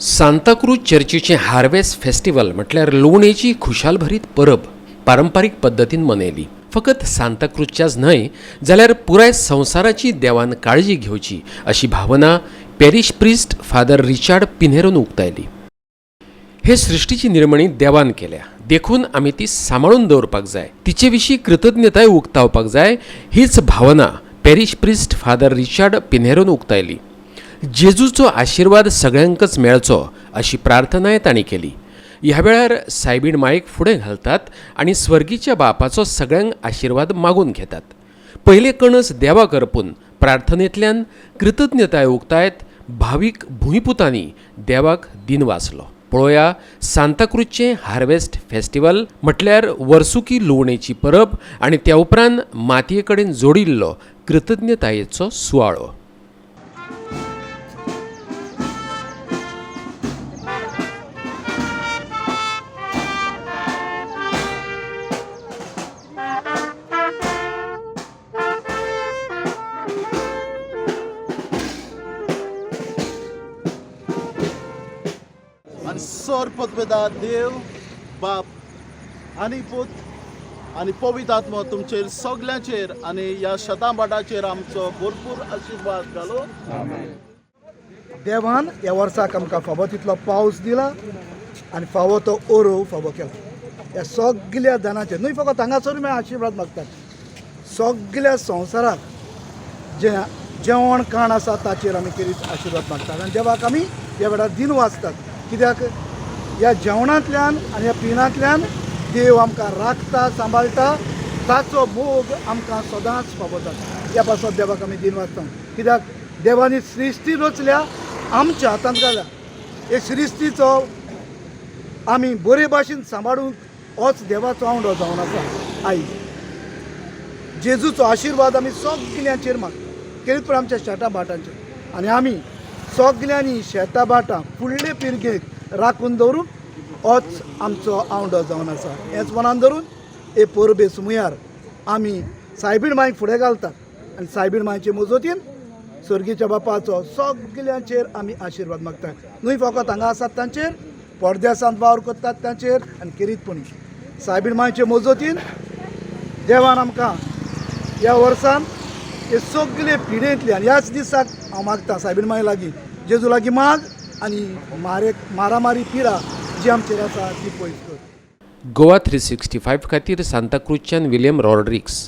Santacruz चर्चीचे harvest festival म्हटल्यार लोणेची खुशालभरीत परब पारंपारीक पद्दतीन मनयली। फकत सांताक्रूजच्याच न्हय जाल्यार पुराय संवसाराची देवान काळजी घेवची अशी भावना पॅरिश प्रिस्ट फादर रिचार्ड पिन्हेरोन उक्तायली। हे सृष्टीची निर्मणी देवान केल्या, देखून आमी ती सांबाळून दवरपाक जाय, तिचे विशीं कृतज्ञताय उक्तावपाक जाय, हीच भावना पॅरिश प्रिस्ट फादर रिचार्ड पिन्हेरोन उक्तायली। जेजूचो आशिर्वाद सगळ्यांकच मेळचो अशी प्रार्थनाय तांणी केली। ह्या वेळार सायबीण मायक फुडें घालतात आनी स्वर्गीच्या बापाचो सगळ्यांक आशिर्वाद मागून घेतात। पयले कणस देवाक अर्पून प्रार्थनेंतल्यान कृतज्ञताय उक्तायत भावीक भुंयपुतांनी देवाक दिन वाचलो। पळोवया सांताक्रूजचें हार्वेस्ट फेस्टिवल म्हटल्यार वर्सुकी लुवणेची परब आनी त्या उपरांत मातये कडेन जोडिल्लो कृतज्ञतायेचो सुवाळो। आणि सर्वपदवेदार देव बाप आनी पूत आनी पवित्र आत्मा तुमचेर सगळ्यांचेर आनी ह्या शतांबाटाचेर आमचो भरपूर आशिर्वाद घालो। देवान ह्या वर्साक आमकां फावो तितलो पावस दिला आनी फावो तो ओरो फावो केला। ह्या सगळ्या जाणांचेर न्हय फकत हांगासर आशिर्वाद मागतात, सगळ्या संवसाराक जे जेवण खाण आसा ताचेर आमी कितें आशिर्वाद मागतात आनी देवाक आमी ह्या वेळार दिन वाचतात। कित्याक ह्या जेवणांतल्यान आनी ह्या पिणांतल्यान देव आमकां राखता, सांबाळटा, ताचो मोग आमकां सदांच फावो जाता। ह्या पासत देवाक आमी दिन वाचता, कित्याक देवानी सृश्टी रचल्या आमच्या हातांत घाल्या। हे सृश्टीचो आमी बरे भाशेन सांबाळूंक होच देवाचो आवडो जावन आसा। आयज जेजूचो आशिर्वाद आमी सगळ्यांचेर मागता, केळीत आमच्या शेता भाटांचेर, आनी आमी सगळ्यांनी शेता भाटां फुडले पिळगेक राखून दवरून होच आमचो आवडो जावन आसा। हेच मनान धरून हे परबे सुमयार आमी सायबीण मांयक फुडें घालतात आनी सायबीण मांयचे मजतीन सर्गीच्या बापाचो सगळ्यांचेर आमी आशिर्वाद मागतात। न्हय फकत हांगा आसात तांचेर, पडद्यासांत वावर करतात तांचेर आनी किरीतपणी सायबीण मांयचे मजतीन देवान आमकां ह्या वर्सान हे सगळे पिडेंतल्यान ह्याच दिसाक हांव मागता सायबीण मांय लागीं, जेजू लागीं माग आनी मारामारी पिडा जी आमचेर आसा ती पयस कर। गोवा 365 खातीर सांताक्रूजच्यान विलियम रॉड्रिग्स।